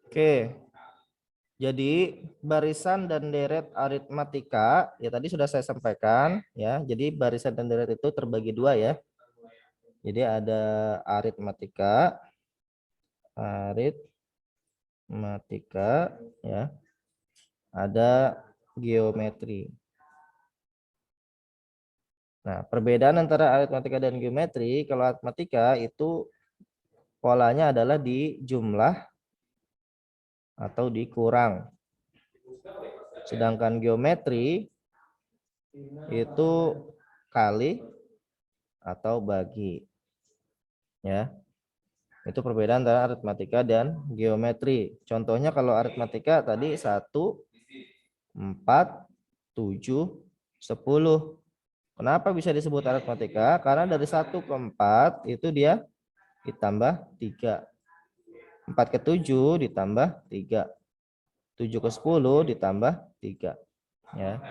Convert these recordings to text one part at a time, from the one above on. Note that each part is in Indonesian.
Oke. Jadi barisan dan deret aritmatika ya tadi sudah saya sampaikan ya. Jadi barisan dan deret itu terbagi dua ya. Jadi ada aritmatika, ya. Ada geometri. Nah, perbedaan antara aritmatika dan geometri, kalau aritmatika itu polanya adalah di jumlah atau dikurang. Sedangkan geometri itu kali atau bagi. Ya. Itu perbedaan antara aritmatika dan geometri. Contohnya kalau aritmatika tadi 1, 4, 7, 10. Kenapa bisa disebut aritmatika? Karena dari 1 ke 4 itu dia ditambah 3. 4 ke 7 ditambah 3. 7 ke 10 ditambah 3. Ya.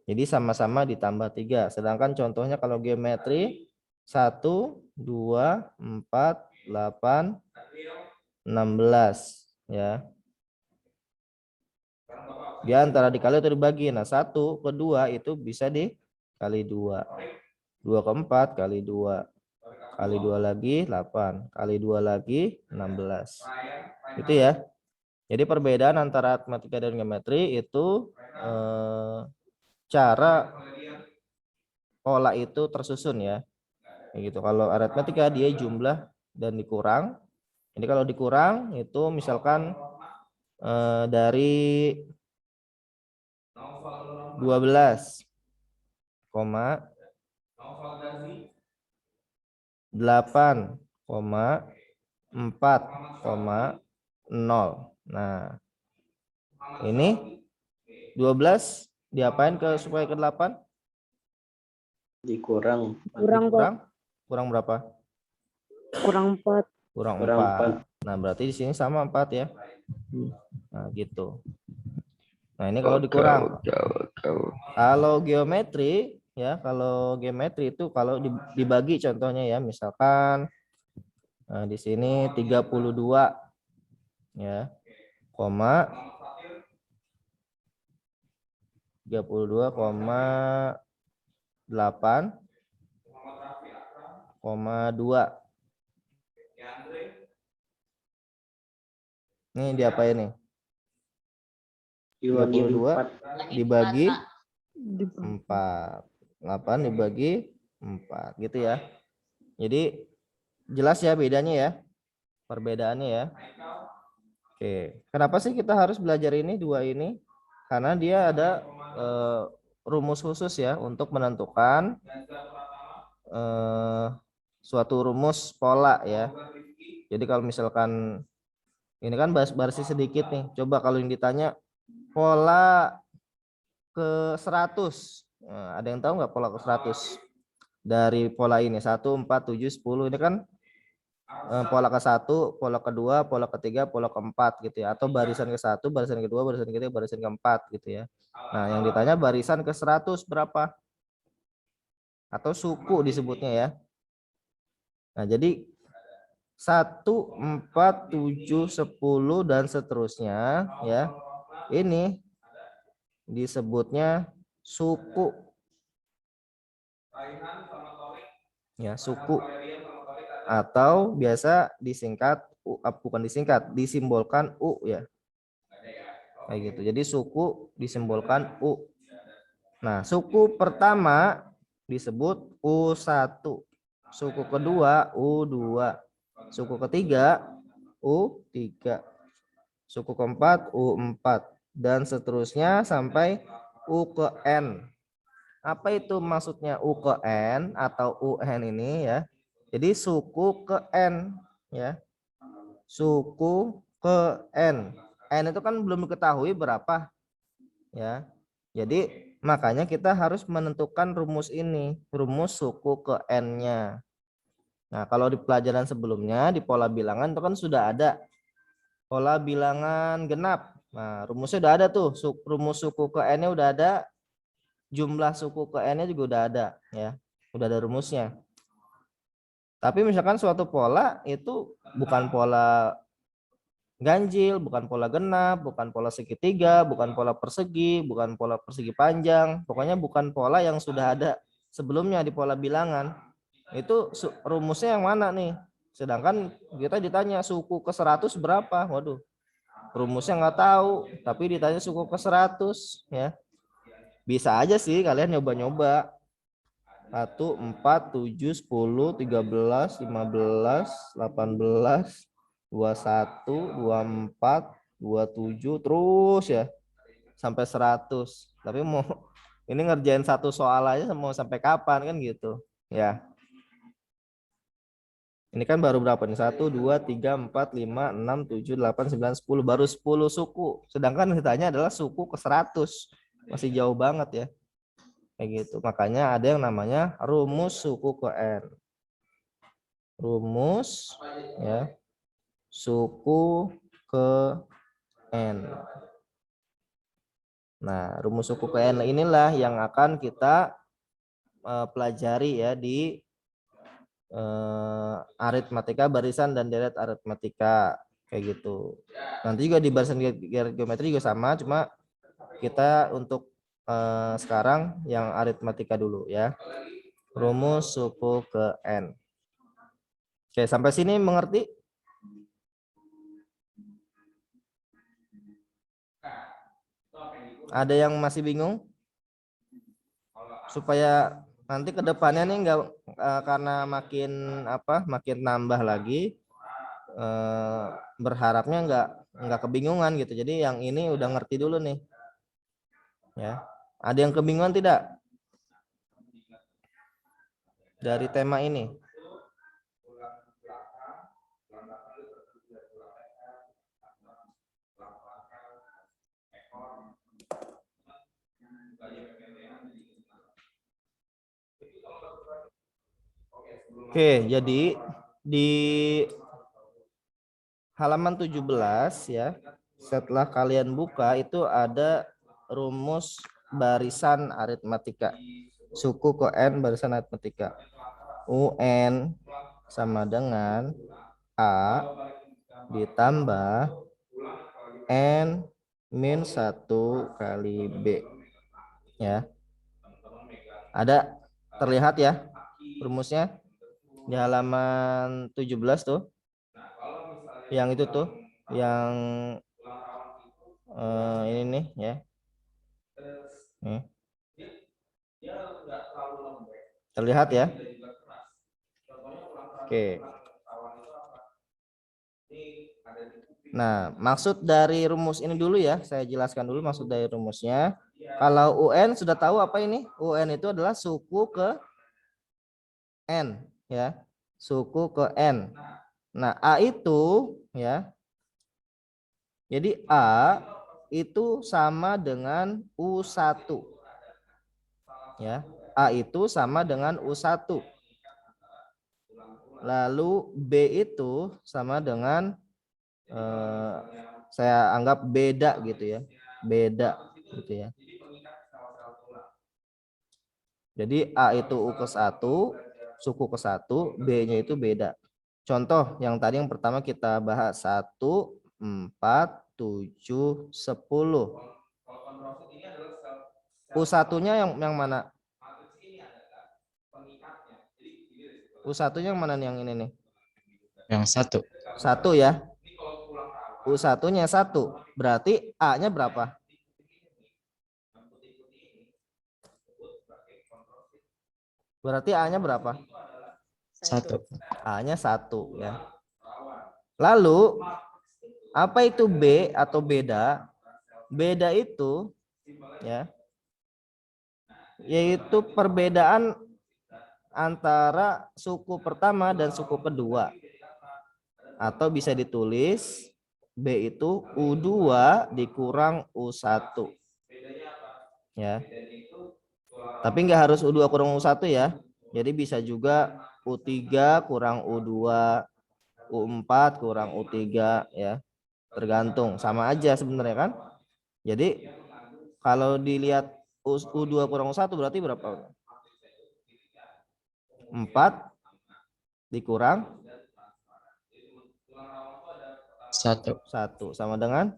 Jadi sama-sama ditambah 3. Sedangkan contohnya kalau geometri 1, 2, 4, 8, 16. Ya. Dia antara dikali atau dibagi. Nah 1 ke 2 itu bisa dikali 2. 2 ke 4 kali 2. Kali 2 lagi 8. Kali 2 lagi 16. Itu ya. Jadi perbedaan antara aritmatika dan geometri itu cara pola itu tersusun ya. Gitu. Kalau aritmatika dia jumlah dan dikurang. Jadi kalau dikurang itu misalkan dari 12, 8, 4, 0. Nah, ini 12 diapain ke supaya ke 8? Dikurang. Kurang berapa? Kurang 4. Kurang 4. Nah, berarti di sini sama 4 ya. Nah, gitu. Nah, ini kalau dikurang. Kalau geometri ya, kalau geometri itu kalau dibagi contohnya ya, misalkan di sini 32 ya, 32,8,2. Ini diapain nih? 32 dibagi 4. 8 dibagi 4 gitu ya. Jadi jelas ya bedanya ya. Perbedaannya ya. Oke. Kenapa sih kita harus belajar ini dua ini? Karena dia ada rumus khusus ya untuk menentukan suatu rumus pola ya. Jadi kalau misalkan ini kan baris sedikit nih. Coba kalau yang ditanya pola ke 100. Nah, ada yang tahu nggak pola ke 100? Dari pola ini 1, 4, 7, 10 ini kan pola ke-1, pola kedua, pola ketiga, pola keempat gitu ya. Atau barisan ke-1, barisan kedua, barisan ketiga, barisan keempat gitu ya. Nah, yang ditanya barisan ke 100 berapa? Atau suku disebutnya ya. Nah, jadi 1, 4, 7, 10 dan seterusnya ya. Ini disebutnya suku. Ya, suku. Atau biasa disingkat bukan disingkat, disimbolkan U ya. Kayak gitu. Jadi suku disimbolkan U. Nah, suku pertama disebut U1. Suku kedua U2. Suku ketiga U3. Suku keempat U4 dan seterusnya sampai U ke N. Apa itu maksudnya U ke N atau UN ini ya? Jadi suku ke N ya. Suku ke N. N itu kan belum diketahui berapa ya. Jadi makanya kita harus menentukan rumus ini, rumus suku ke N-nya. Nah, kalau di pelajaran sebelumnya di pola bilangan itu kan sudah ada pola bilangan genap. Nah, rumusnya udah ada tuh, rumus suku ke N-nya udah ada, jumlah suku ke N-nya juga udah ada ya. Udah ada rumusnya. Tapi misalkan suatu pola itu bukan pola ganjil, bukan pola genap, bukan pola segitiga, bukan pola persegi, bukan pola persegi panjang. Pokoknya bukan pola yang sudah ada sebelumnya di pola bilangan. Itu rumusnya yang mana nih? Sedangkan kita ditanya suku ke 100 berapa? Waduh, rumusnya nggak tahu, tapi ditanya suku ke 100 ya. Bisa aja sih kalian nyoba-nyoba. 1, 4, 7, 10, 13, 15, 18, 21, 24, 27 terus ya sampai 100. Tapi mau ini ngerjain satu soal aja mau sampai kapan kan gitu. Ya. Ini kan baru berapa nih? 1, 2, 3, 4, 5, 6, 7, 8, 9, 10. Baru 10 suku. Sedangkan ditanya adalah suku ke 100. Masih jauh banget ya. Kayak gitu. Makanya ada yang namanya rumus suku ke N. Rumus ya suku ke N. Nah, rumus suku ke N inilah yang akan kita pelajari ya di aritmatika barisan dan deret aritmatika kayak gitu. Nanti juga di barisan geometri juga sama, cuma kita untuk sekarang yang aritmatika dulu ya. Rumus suku ke N. Oke, sampai sini mengerti? Ada yang masih bingung? Supaya nanti ke depannya nih enggak karena makin nambah lagi berharapnya enggak kebingungan gitu. Jadi yang ini udah ngerti dulu nih. Ya. Ada yang kebingungan tidak? Dari tema ini? Oke, jadi di halaman 17 ya, setelah kalian buka itu ada rumus barisan aritmatika. Suku ke N barisan aritmatika. UN sama dengan A ditambah N min 1 kali B. Ya. Ada terlihat ya rumusnya di halaman 17 tuh. Yang itu tuh yang ini nih ya. Nih. Terlihat ya. Oke. Nah, maksud dari rumus ini dulu ya, saya jelaskan dulu maksud dari rumusnya. Kalau UN sudah tahu apa ini? UN itu adalah suku ke N ya. Suku ke N. Nah, A itu ya. Jadi A itu sama dengan U1. Ya. A itu sama dengan U1. Lalu B itu sama dengan saya anggap beda gitu ya. Beda gitu ya. Jadi A itu U ke 1, suku ke 1, B-nya itu beda. Contoh yang tadi yang pertama kita bahas 1, 4, 7, 10. U1-nya yang mana? U1-nya yang mana nih yang ini nih? Yang 1. 1 ya. U1-nya 1. Berarti A-nya berapa? Berarti A-nya berapa? 1. A-nya 1 ya. Lalu apa itu B atau beda? Beda itu ya yaitu perbedaan antara suku pertama dan suku kedua. Atau bisa ditulis B itu U2 dikurang U1. Ya. Tapi nggak harus U2 kurang U1 ya. Jadi bisa juga U3 kurang U2, U4 kurang U3 ya. Tergantung, sama aja sebenarnya kan. Jadi kalau dilihat U2 kurang U1 berarti berapa? 4 dikurang 1. 1. 1 sama dengan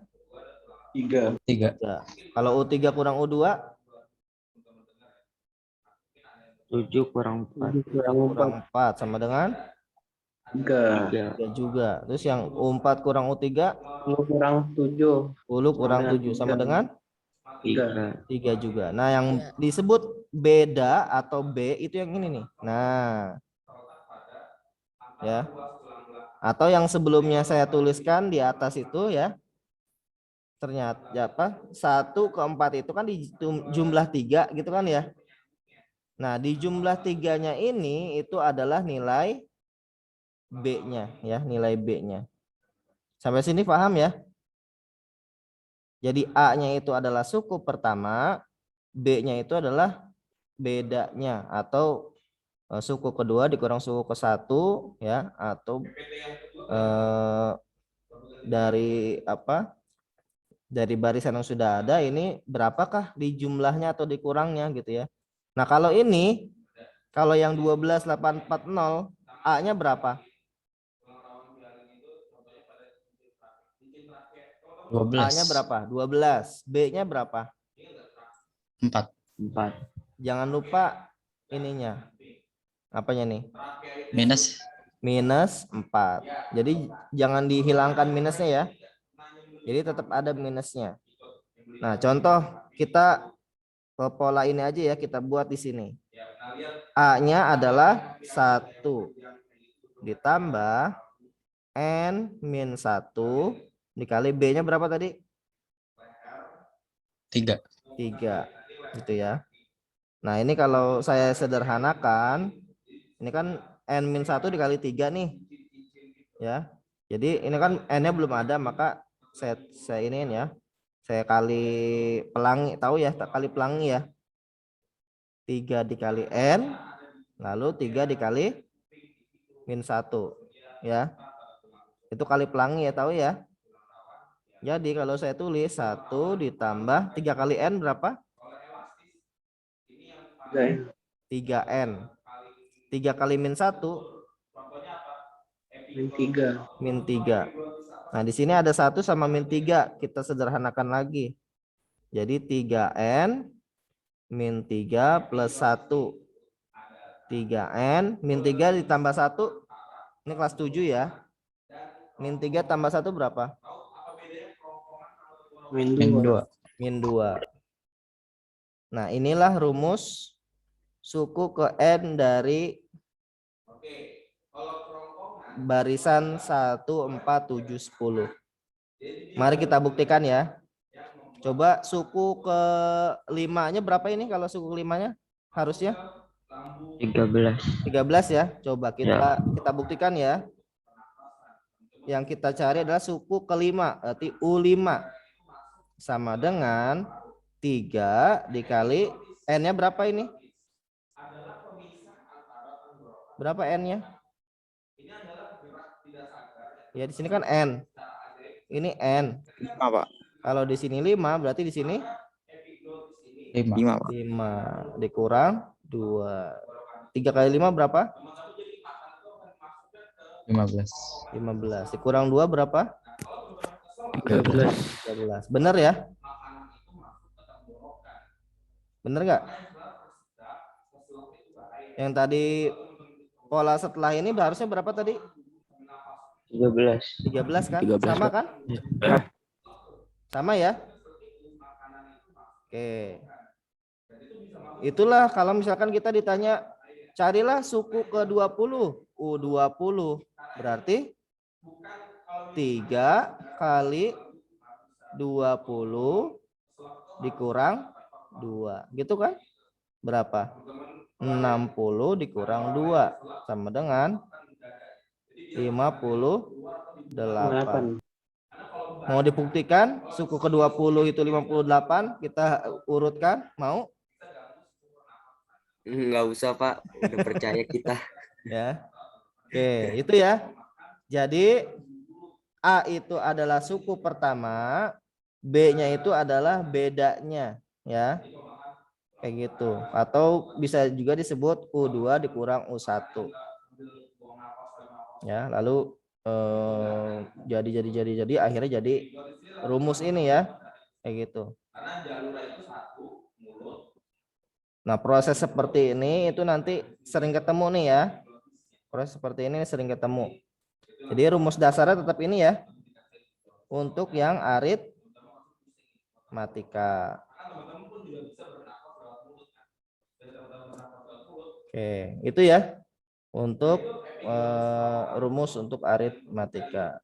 3. 3. Kalau U3 kurang U2 7 kurang 4. kurang 4 sama dengan 3. 3 juga. Terus yang U4 kurang U3 Kurang 7. 10 kurang 7 sama dengan 3. 3 juga. Nah, yang disebut beda atau B itu yang ini nih. Nah, ya. Atau yang sebelumnya saya tuliskan di atas itu ya. Ternyata ya apa? 1 ke 4 itu kan di jumlah 3 gitu kan ya. Nah, di jumlah 3-nya ini itu adalah nilai B-nya ya, nilai B-nya. Sampai sini paham ya? Jadi A-nya itu adalah suku pertama, B-nya itu adalah bedanya atau suku kedua dikurang suku ke satu ya, atau dari apa? Dari barisan yang sudah ada ini berapakah di jumlahnya atau dikurangnya gitu ya. Nah, kalau ini kalau yang 12840 A-nya berapa? 12. A-nya berapa? 12. B-nya berapa? 4. 4. Jangan lupa ininya. Apanya nih? Minus. Minus 4. Jadi jangan dihilangkan minusnya ya. Jadi tetap ada minusnya. Nah, contoh kita ke pola ini aja ya, kita buat di sini. A-nya adalah 1 ditambah N min 1 dikali B-nya berapa tadi? 3. 3 gitu ya. Nah, ini kalau saya sederhanakan, ini kan N-1 dikali 3 nih. Ya. Jadi ini kan N-nya belum ada, maka saya iniin ya. Saya kali pelangi, tahu ya, tak kali pelangi ya. 3 dikali N, lalu 3 dikali min 1. Ya. Itu kali pelangi ya, tahu ya. Jadi kalau saya tulis 1 ditambah 3 kali N berapa? 3N. 3 kali min 1 Min 3. min 3. Nah, di sini ada 1 sama min 3. Kita sederhanakan lagi. Jadi 3N min 3 plus 1. 3N min 3 ditambah 1. Ini kelas 7 ya. Min 3 tambah 1 berapa? Min Min 2. 2. Min 2. Nah, inilah rumus suku ke N dari barisan 1, 4, 7, 10. Mari kita buktikan ya. Coba suku ke 5-nya berapa ini kalau suku ke 5-nya? Harusnya 13. 13 ya. Coba kita buktikan ya. Yang kita cari adalah suku kelima, berarti U5 sama dengan 3 dikali N-nya berapa ini? Berapa N-nya? Ya di sini kan N. Ini N. 5, Pak. Kalau di sini 5 berarti di sini 5. 5, Pak. 5 dikurang 2. 3 kali 5 berapa? 15. 15. Dikurang 2 berapa? 13. 13. Benar ya? Benar nggak? Yang tadi pola setelah ini harusnya berapa tadi? 13. 13 kan? 13, Sama Pak. kan? Sama ya? Oke. Itulah kalau misalkan kita ditanya carilah suku ke-20. U20 berarti 3 kali 20 dikurang 2. Gitu kan? Berapa? 60 dikurang 2 sama dengan 58. Mau dibuktikan suku ke-20 itu 58, kita urutkan, mau? Nggak usah, Pak. Udah percaya kita. Ya. Oke, itu ya. Jadi A itu adalah suku pertama, B-nya itu adalah bedanya, ya. Kayak gitu. Atau bisa juga disebut U2 dikurang U1. Ya, lalu jadi akhirnya jadi rumus ini ya, kayak gitu. Nah, proses seperti ini itu nanti sering ketemu nih ya. Proses seperti ini sering ketemu. Jadi rumus dasarnya tetap ini ya. Untuk yang aritmatika. Oke, itu ya. Untuk rumus untuk aritmatika.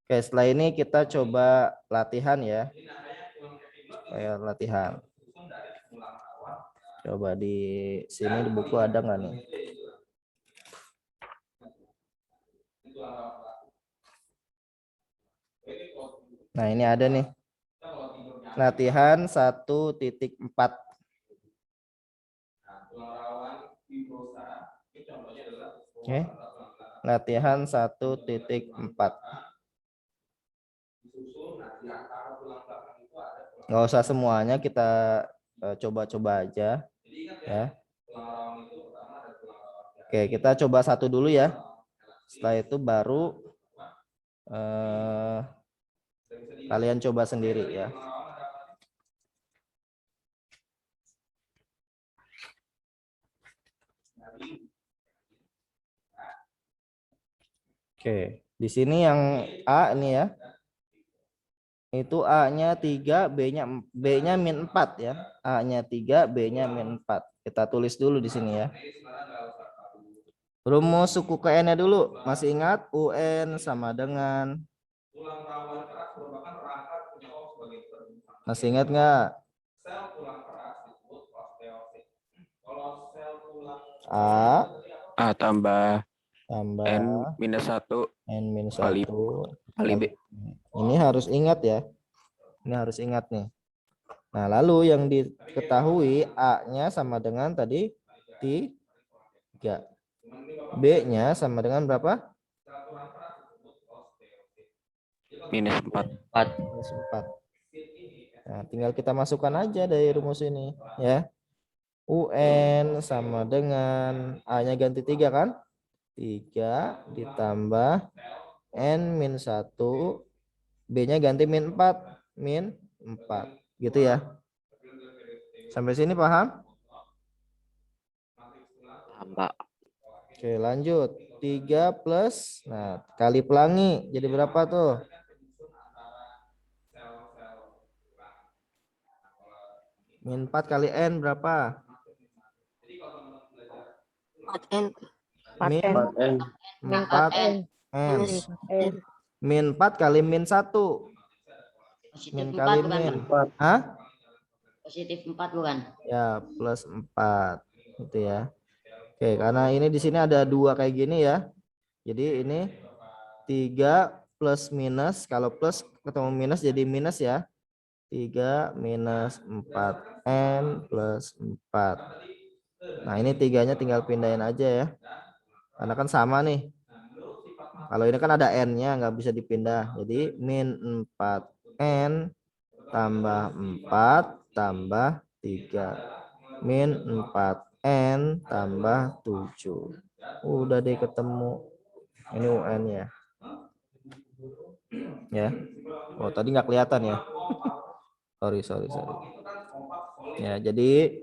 Oke, setelah ini kita coba latihan ya. Kayak latihan. Coba di sini di buku ada nggak nih? Nah, ini ada nih. Latihan 1.4. Oke. Latihan 1.4. Nggak usah semuanya, kita coba-coba aja ya. Oke, kita coba satu dulu ya. Setelah itu baru kalian coba sendiri ya. Oke, di sini yang A ini ya. Itu A-nya 3, B-nya min 4 ya. A-nya 3, B-nya min 4. Kita tulis dulu di sini ya. Rumus suku ke N-nya dulu. Masih ingat UN sama dengan, masih ingat nggak? A tambah tambah N minus 1 N minus kali 1 B. Ini harus ingat ya. Ini harus ingat nih. Nah, lalu yang diketahui A-nya sama dengan tadi 3. B-nya sama dengan berapa? Minus 4. Minus 4. Nah, tinggal kita masukkan aja dari rumus ini ya. UN sama dengan A-nya ganti 3 kan? 3 ditambah N min 1, B-nya ganti min 4, min 4. Gitu ya. Sampai sini paham? Pak. Oke, lanjut. 3 plus, nah, kali pelangi. Jadi berapa tuh? Min 4 kali N berapa? 4N. Min 4N. 4N. Min 4 kali min 1. Min kali min. Hah? Positif 4 bukan? Ya, plus 4. Gitu ya. Oke, karena ini di sini ada 2 kayak gini ya. Jadi ini 3 plus minus, kalau plus ketemu minus jadi minus ya. 3 minus 4N plus 4. Nah, ini 3-nya tinggal pindahin aja ya. Karena kan sama nih. Kalau ini kan ada N-nya, nggak bisa dipindah. Jadi min 4N tambah 4 tambah 3. Min 4N tambah 7. Udah deh ketemu. Ini UN ya. Ya. Oh, tadi nggak kelihatan ya. Sorry. Ya, jadi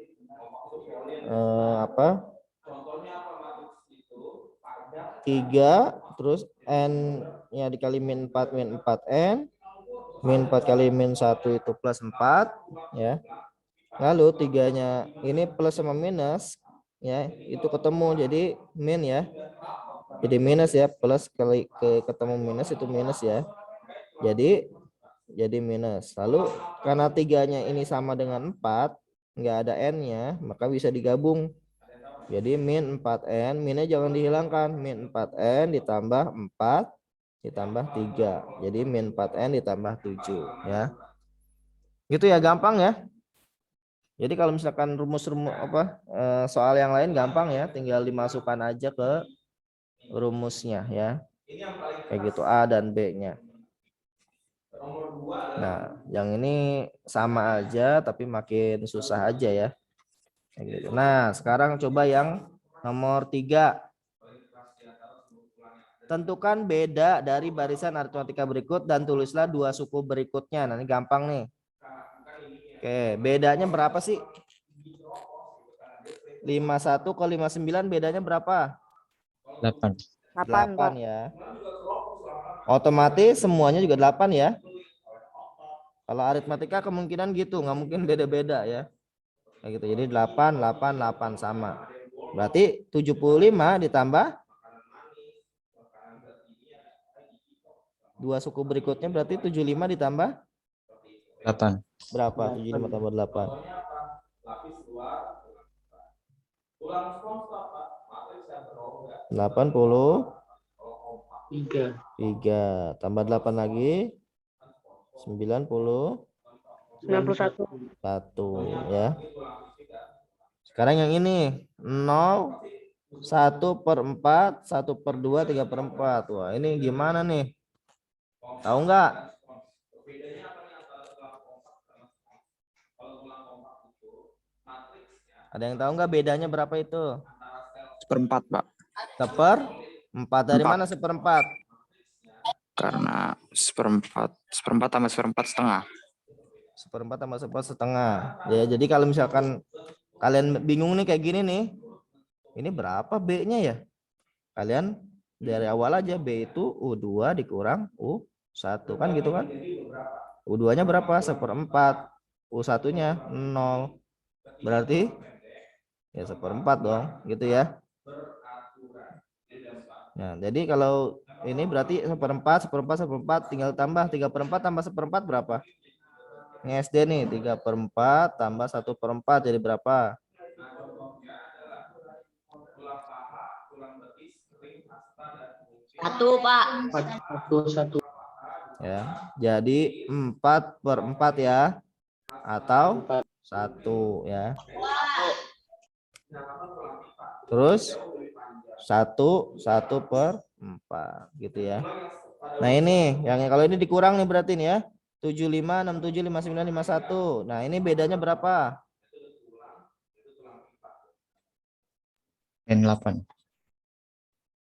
apa? 3 terus N-nya dikali min 4 N. Min 4 kali min 1 itu plus 4 ya. Lalu 3-nya ini plus sama minus ya, itu ketemu jadi min ya. Jadi minus ya, plus kali ketemu minus itu minus ya. Jadi minus. Lalu karena 3-nya ini sama dengan 4, nggak ada N-nya, maka bisa digabung. Jadi min 4N, minnya jangan dihilangkan. Min 4N ditambah 4 ditambah 3. Jadi min 4N ditambah 7 ya. Gitu ya, gampang ya. Jadi kalau misalkan rumus-rumus soal yang lain gampang ya, tinggal dimasukkan aja ke rumusnya ya. Kayak gitu A dan B-nya. Nah, yang ini sama aja tapi makin susah aja ya. Kayak gitu. Nah, sekarang coba yang nomor 3. Tentukan beda dari barisan aritmatika berikut dan tulislah dua suku berikutnya. Nah, ini gampang nih. Oke, bedanya berapa sih? 51 ke 59 bedanya berapa? 8. 8 ya. Otomatis semuanya juga 8 ya. Kalau aritmatika kemungkinan gitu, nggak mungkin beda-beda ya. Kayak gitu. Jadi 8, 8, 8 sama. Berarti 75 ditambah dua suku berikutnya berarti 75 ditambah 8. berapa? 75 tambah 8. 83 tambah 8 lagi 91 ya. Sekarang yang ini 0 1/4 1/2 3/4. Wah, ini gimana nih? Tahu nggak? Ada yang tahu nggak bedanya berapa itu? 1/4, Pak. 1/4 dari Empat. mana 1/4? Karena 1/4 tambah 1/4 setengah. 1/4 tambah 1/4 setengah. Ya, jadi kalau misalkan kalian bingung nih kayak gini nih, ini berapa B-nya ya? Kalian dari awal aja B itu U2 dikurang U1 kan gitu kan? U2-nya berapa? 1/4. U1-nya 0. Berarti ya 1/4 dong, gitu ya. Nah, jadi kalau ini berarti 1/4, 1/4, 1/4 tinggal tambah 3/4 tambah 1/4 berapa? Ini SD nih, 3/4 tambah 1/4 jadi berapa? 1, Pak. 1. Ya, jadi 4/4 ya, atau 1 ya. Terus 1/4 gitu ya. Nah, ini yang kalau ini dikurang nih berarti nih ya. 75, 67, 59, 51. Nah, ini bedanya berapa? Min 8.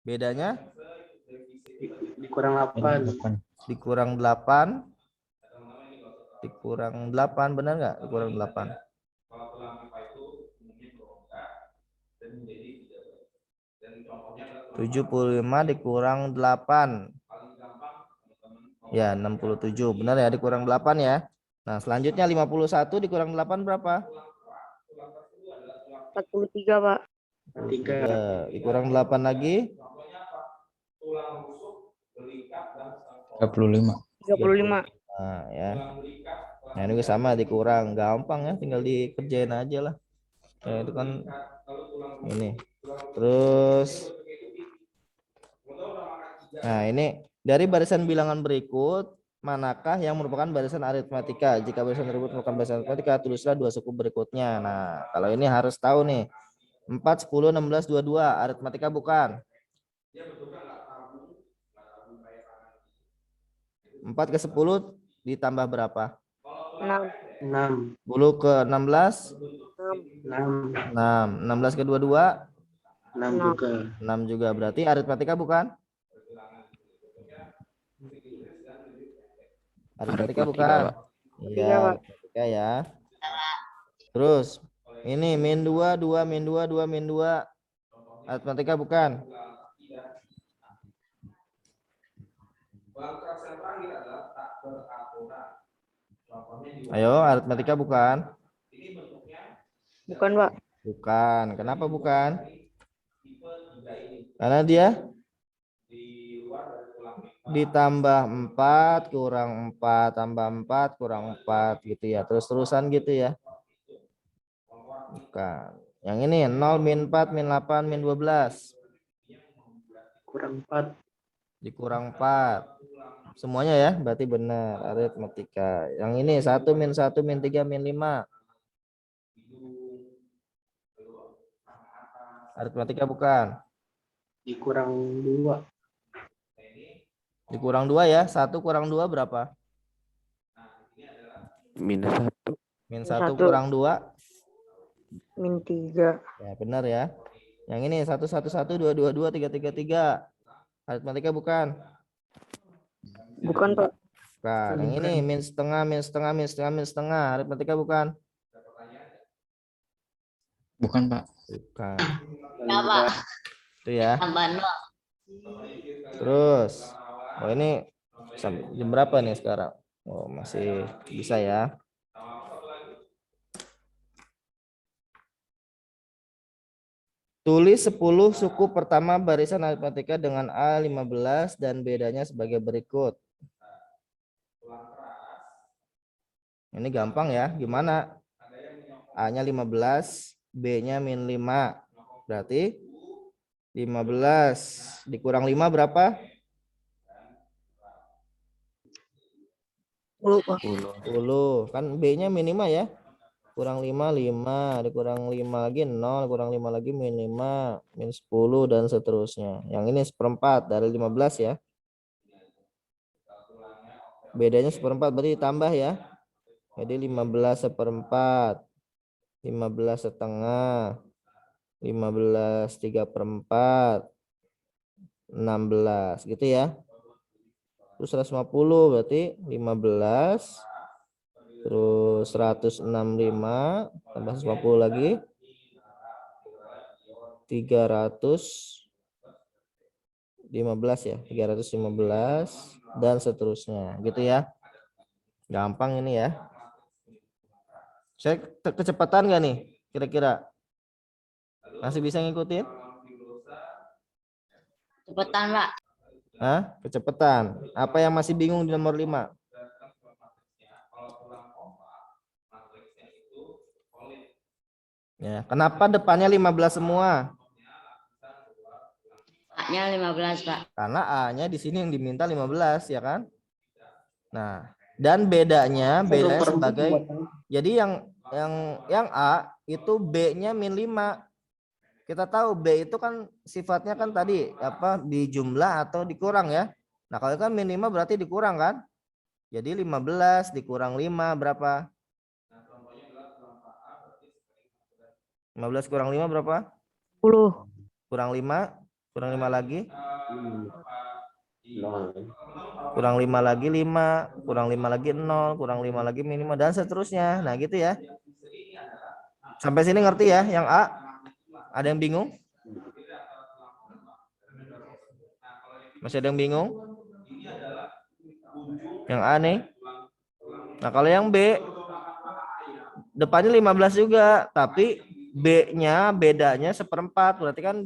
Bedanya Dikurang 8. dikurang 8. Dikurang 8, benar nggak? Dikurang 8. 75 dikurang 8. Ya, 67. Benar ya, dikurang 8 ya. Nah, selanjutnya 51 dikurang 8 berapa? 43, Pak. 3. Dikurang 8 lagi 35. 35. nah ya. Nah, ini juga sama dikurang, gampang ya, tinggal dikerjain aja lah. Nah, itu kan ini. Terus nah, ini dari barisan bilangan berikut manakah yang merupakan barisan aritmatika? Jika barisan tersebut merupakan barisan aritmatika, tulislah dua suku berikutnya. Nah, kalau ini harus tahu nih. 4, 10, 16, 22 aritmatika bukan? 4 ke 10 ditambah berapa? 6. 10 ke 16? 6. 6. 16 ke 22? 6 juga. 6 juga. Berarti aritmatika bukan? Aritmatika bukan? Pak. Iya, aritmatika ya. Terus ini min 2, 2, min 2, 2, min 2. Aritmatika bukan? Ayo, aritmatika bukan? Bukan, Pak. Bukan. Kenapa bukan? Karena dia ditambah 4 kurang 4 tambah 4 kurang 4 gitu ya. Terus-terusan gitu ya. Bukan. Yang ini 0, min 4, min 8, min 12. Kurang 4. Dikurang 4. Semuanya ya, berarti benar aritmatika. Yang ini 1, min 1, min 3, min 5. Aritmatika bukan? Dikurang 2. Dikurang 2 ya. 1 kurang 2 berapa? -1. Min 1 1. kurang 2. Min 3. Ya, benar ya. Yang ini 1, 1, 1, 2, 2, 2, 3, 3, 3. Aritmatika bukan? Bukan, Pak. Bukan. Yang ini min setengah, min setengah, min setengah, min setengah. Aritmatika bukan? Bukan, Pak. Bukan. Ya, Pak. Itu ya. Tambahan doang. Terus, oh ini jam berapa nih sekarang? Oh, masih bisa ya. Tulis 10 suku pertama barisan aritmatika dengan A15 dan bedanya sebagai berikut. Ini gampang ya. Gimana? A-nya 15, B-nya min 5. Berarti 15 dikurang 5 berapa? 10, Pak. 10. Kan B-nya min 5 ya. Kurang 5, 5. Dikurang 5 lagi 0. Kurang 5 lagi min 5. Min 10 dan seterusnya. Yang ini seperempat dari 15 ya. Bedanya seperempat berarti ditambah ya. Jadi 15 seperempat. 15 setengah. 15 3/4. 16 gitu ya. Terus 150 berarti 15. Terus 165 tambah 150 lagi 315 ya, 315 dan seterusnya gitu ya. Gampang ini ya. Saya kecepatan nggak nih kira-kira? Masih bisa ngikutin? Cepetan, Pak. Hah? Kecepatan. Apa yang masih bingung di nomor 5? Ya, kenapa depannya 15 semua? A-nya 15, Pak. Karena A-nya di sini yang diminta 15 ya kan? Nah, dan bedanya sebagai jadi yang A itu B-nya min 5. Kita tahu B itu kan sifatnya kan tadi apa di jumlah atau dikurang ya. Nah, kalau kan min 5 berarti dikurang kan? Jadi 15 dikurang 5 berapa? 15 kurang 5 berapa? 10. Kurang 5, kurang 5 lagi. 0. Kurang 5 lagi 5, kurang 5 lagi 0, kurang 5 lagi min 5 dan seterusnya. Nah, gitu ya. Sampai sini ngerti ya yang A? Ada yang bingung? Masih ada yang bingung? Yang A nih. Nah, kalau yang B depannya 15 juga, tapi B-nya bedanya seperempat. Berarti kan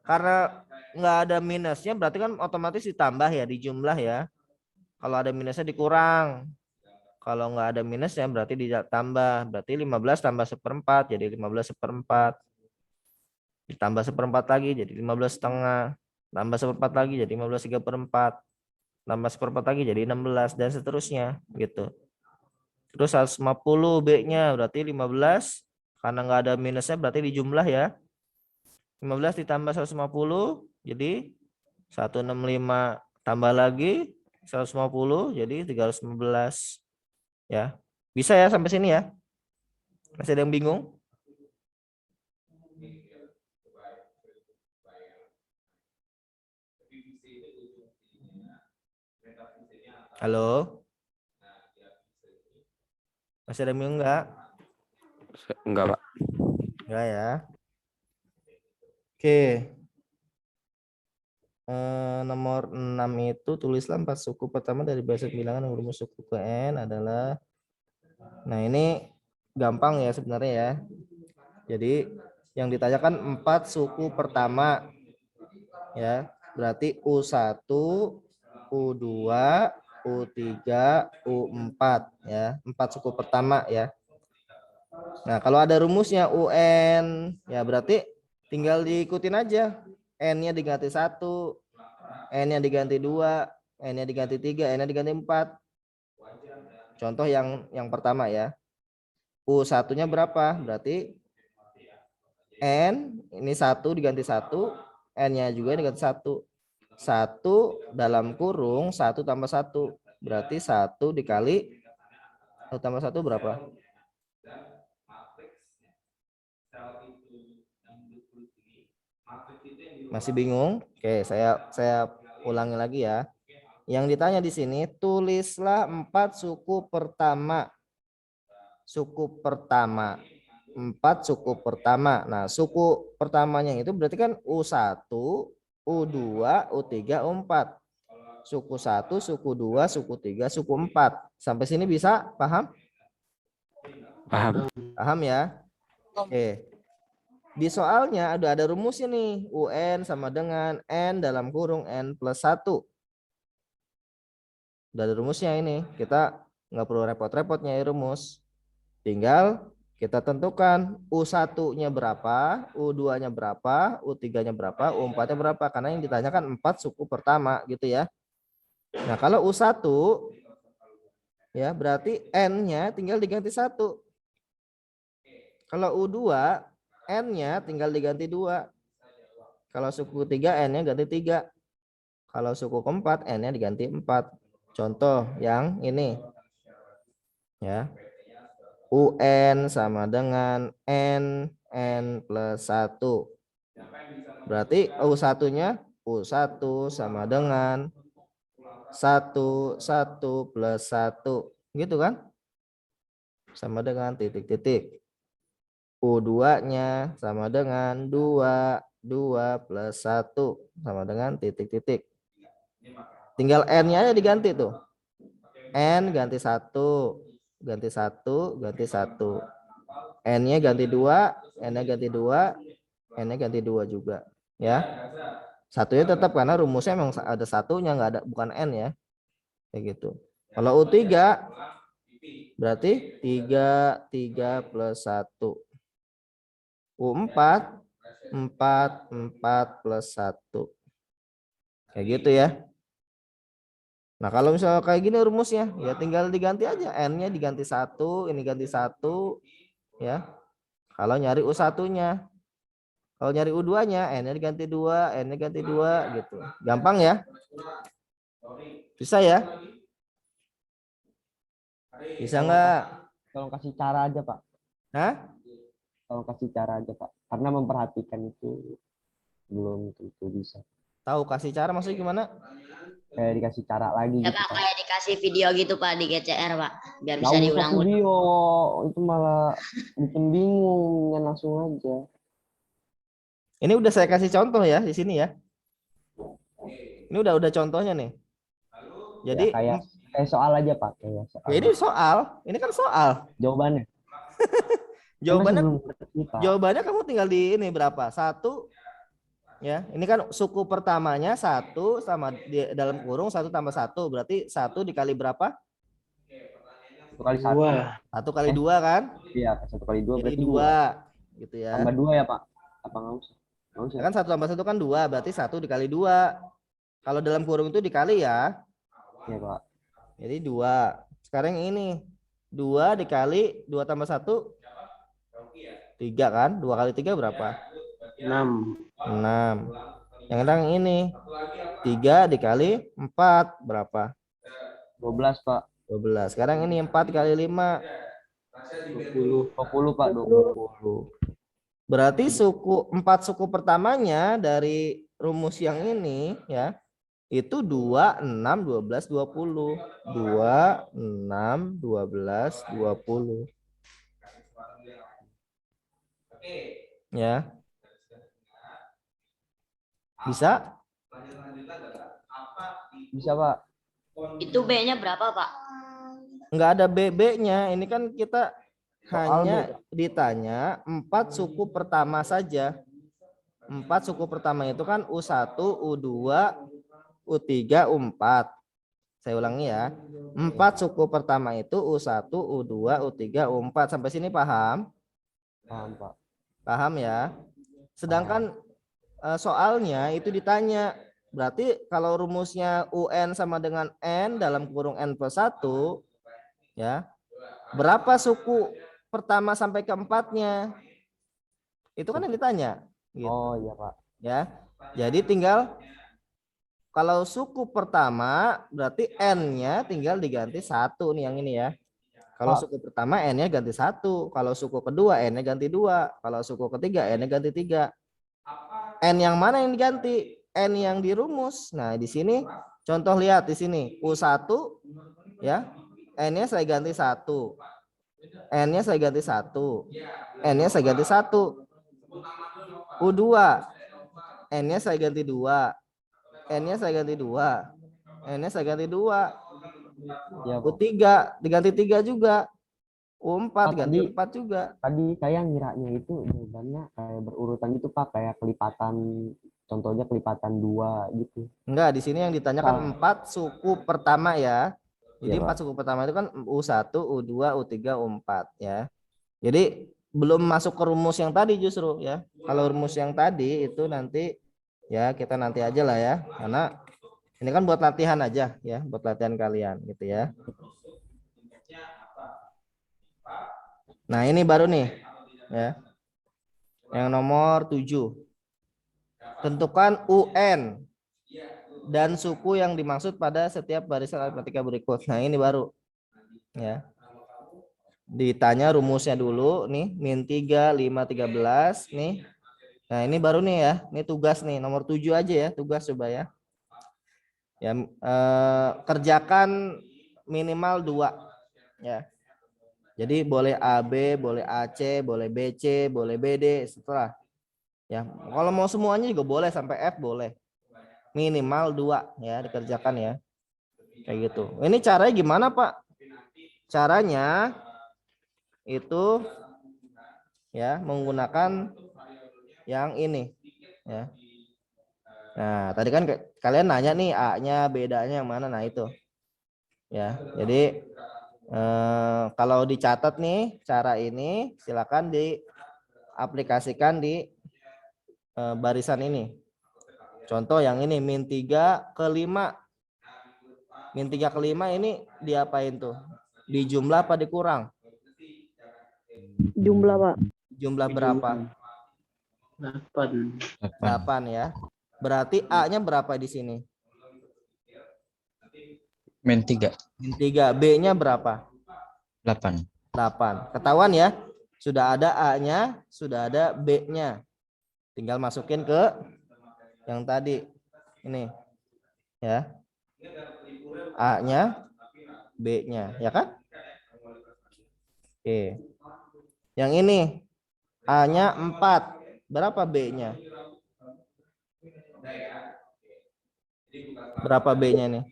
karena nggak ada minusnya berarti kan otomatis ditambah ya di jumlah ya. Kalau ada minusnya dikurang. Kalau nggak ada minusnya berarti ditambah. Berarti 15 tambah seperempat jadi 15 seperempat. Ditambah seperempat lagi jadi 15 setengah. Tambah seperempat lagi jadi 15 3/4. Tambah seperempat lagi jadi 16 dan seterusnya gitu. Terus 150 B-nya berarti 15 karena nggak ada minusnya berarti dijumlah ya. 15 ditambah 150 jadi 165 tambah lagi 150 jadi 315 ya. Bisa ya sampai sini ya? Masih ada yang bingung? Halo? Masih ada yang bingung enggak? Enggak, Pak. Enggak ya. Oke. Nomor 6 itu tulislah 4 suku pertama dari barisan bilangan yang rumus suku ke N adalah. Nah, ini gampang ya sebenarnya ya. Jadi yang ditanyakan 4 suku pertama ya. Berarti U1, U2, U3, U4 ya. 4 suku pertama ya. Nah, kalau ada rumusnya UN ya berarti tinggal diikutin aja. N-nya diganti 1, N-nya diganti 2, N-nya diganti 3, N-nya diganti 4. Contoh yang pertama ya. U1-nya berapa? Berarti N ini 1 diganti 1, N-nya juga diganti 1. 1 dalam kurung 1 tambah 1. Berarti 1 dikali 1 tambah 1 berapa? Masih bingung? Oke, saya ulangi lagi ya. Yang ditanya di sini, tulislah 4 suku pertama. Suku pertama. 4 suku pertama. Nah, suku pertamanya itu berarti kan U1, U2, U3, U4. Suku 1, suku 2, suku 3, suku 4. Sampai sini bisa paham? Paham. Paham ya? Oke. Di soalnya ada rumusnya nih. UN sama dengan N dalam kurung N plus 1. Udah ada rumusnya ini. Kita nggak perlu repot-repot nyari rumus. Tinggal kita tentukan U1-nya berapa, U2-nya berapa, U3-nya berapa, U4-nya berapa. Karena yang ditanyakan 4 suku pertama gitu ya. Nah kalau U1 ya berarti N-nya tinggal diganti 1. Kalau U2 N-nya tinggal diganti 2. Kalau suku 3 N-nya ganti 3. Kalau suku keempat N-nya diganti 4. Contoh yang ini. Ya. UN sama dengan N plus 1. Berarti U1-nya U1 sama dengan 1 plus 1. Gitu kan? Sama dengan titik-titik. U2-nya sama dengan 2 plus 1 sama dengan titik-titik. Tinggal N-nya aja diganti tuh. N ganti 1, ganti 1, ganti 1. N-nya ganti 2, N-nya ganti 2, N-nya ganti 2 juga. Ya. Satunya tetap karena rumusnya memang ada satunya, nggak ada, bukan N ya. Kayak gitu. Kalau U3 berarti 3 plus 1. U4 4 plus 1. Kayak gitu ya. Nah kalau misalnya kayak gini rumusnya ya tinggal diganti aja. N-nya diganti 1, ini ganti 1 ya. Kalau nyari U1-nya. Kalau nyari U2-nya N-nya diganti 2, N-nya ganti 2 gitu. Gampang ya? Bisa ya? Bisa enggak? Tolong kasih cara aja, Pak. Hah? Tolong kasih cara aja, Pak. Karena memperhatikan itu belum tentu bisa. Tahu kasih cara maksudnya gimana? Kayak dikasih cara lagi Ya gitu, Pak, Pak. kayak dikasih video gitu Pak di GCR Pak, biar Nggak bisa usah diulang-ulang. video, itu malah bikin bingung, yang langsung aja. Ini udah saya kasih contoh ya di sini ya. Ini udah contohnya nih. Jadi Ya, kayak soal aja, Pak. Kayak soal. ya ini soal, ini kan soal. Jawabannya. Jawabannya Masih belum ngerti, Pak. jawabannya kamu tinggal di ini berapa? 1 ya. Ini kan suku pertamanya 1 sama di dalam kurung 1 tambah 1 berarti 1 dikali berapa? 1 kali 1. 1 kali 2 kan? Iya, 1 kali 2 Jadi berarti 2 gitu ya. Tambah 2 ya, Pak? Apa nggak usah? Nggak usah. Ya kan 1 tambah 1 kan 2 berarti 1 dikali 2. Kalau dalam kurung itu dikali ya. Iya, Pak. Jadi 2. Sekarang yang ini 2 dikali 2 tambah 1 3 kan? 2 kali 3 berapa? 6. 6. Yang ini 3 dikali 4 berapa? 12, Pak. 12. Sekarang ini 4 kali 5 20. 20, Pak. 20. berarti 4 suku pertamanya dari rumus yang ini ya itu 2, 6, 12, 20. 2, 6, 12, 20. Ya. Bisa? Bisa, Pak. Itu B-nya berapa Pak? Enggak ada BB-nya. Ini kan kita Soal hanya ditanya 4 suku pertama saja. 4 suku pertama itu kan U1, U2, U3, U4. Saya ulangi ya. 4 suku pertama itu U1, U2, U3, U4. Sampai sini paham? Paham, Pak. Paham ya? Sedangkan soalnya itu ditanya. Berarti kalau rumusnya UN sama dengan N dalam kurung N plus 1. Ya. Berapa suku pertama sampai keempatnya? Itu kan yang ditanya. Gitu. Oh iya, Pak. Ya. Jadi tinggal kalau suku pertama berarti N-nya tinggal diganti 1 nih yang ini ya. Kalau suku pertama N-nya ganti 1, kalau suku kedua N-nya ganti 2, kalau suku ketiga N-nya ganti 3. N yang mana yang diganti? N yang di rumus. Nah, di sini contoh lihat di sini U1 ya. N-nya saya ganti 1. N-nya saya ganti 1. N-nya saya ganti 1. U2 N-nya saya ganti 2. N-nya saya ganti 2. N-nya saya ganti 2. Ya, Pak. U3 diganti 3 juga. U4 Pak, ganti tadi- 4 juga. Tadi saya ngiranya itu jawabannya kayak berurutan gitu Pak, kayak kelipatan, contohnya kelipatan 2 gitu. Enggak, di sini yang ditanyakan 4 suku pertama ya. Jadi Iya, 4 suku pertama itu kan U1, U2, U3, U4 ya. Jadi belum masuk ke rumus yang tadi justru ya. Kalau rumus yang tadi itu nanti ya kita nanti aja lah ya. Karena ini kan buat latihan aja ya, buat latihan kalian gitu ya. Nah, ini baru nih ya. Yang nomor 7. Tentukan UN dan suku yang dimaksud pada setiap barisan aritmatika berikut. Nah, ini baru ya. Ditanya rumusnya dulu nih, min 3, 5, 13 nih. Nah, ini baru nih ya. Ini tugas nih, nomor 7 aja ya, tugas coba ya. Ya, kerjakan minimal 2 ya. Jadi boleh AB, boleh AC, boleh BC, boleh BD setelah. Ya, kalau mau semuanya juga boleh sampai F boleh. Minimal 2 ya dikerjakan ya. Kayak gitu. Ini caranya gimana, Pak? Caranya itu ya menggunakan yang ini ya. Nah, tadi kan kalian nanya nih A-nya, bedanya yang mana? Nah, itu. Ya. Jadi kalau dicatat nih cara ini silakan diaplikasikan di barisan ini. Contoh yang ini min 3 ke 5. Min 3 ke 5 ini diapain tuh? Dijumlah apa dikurang? Jumlah, Pak. Jumlah berapa? 8. 8 ya. Berarti A-nya berapa di sini? Min 3. Min 3. B-nya berapa? 8. 8. Ketahuan ya? Sudah ada A-nya, sudah ada B-nya. Tinggal masukin ke yang tadi. Ini. Ya. A-nya, B-nya, ya kan? Oke. Yang ini A-nya 4. Berapa B-nya? Berapa B-nya nih?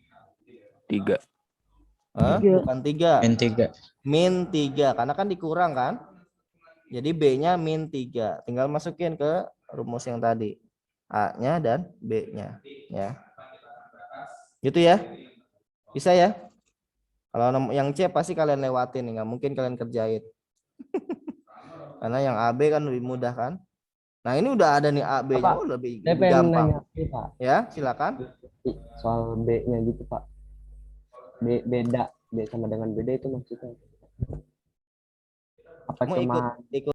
3. Tiga. Bukan 3. Min 3. Min 3 karena kan dikurang kan. Jadi B-nya min 3. Tinggal masukin ke rumus yang tadi. A-nya dan B-nya ya. Gitu ya. Bisa ya? Kalau yang C pasti kalian lewatin, nggak mungkin kalian kerjain. Karena yang AB kan lebih mudah kan. Nah, ini udah ada nih A B-nya, Pak, lebih Saya pengen gampang. nanya ini, Pak, Ya, silakan. soal B-nya gitu Pak. Beda, B sama dengan beda itu maksudnya apa? Kamu Cuma ikut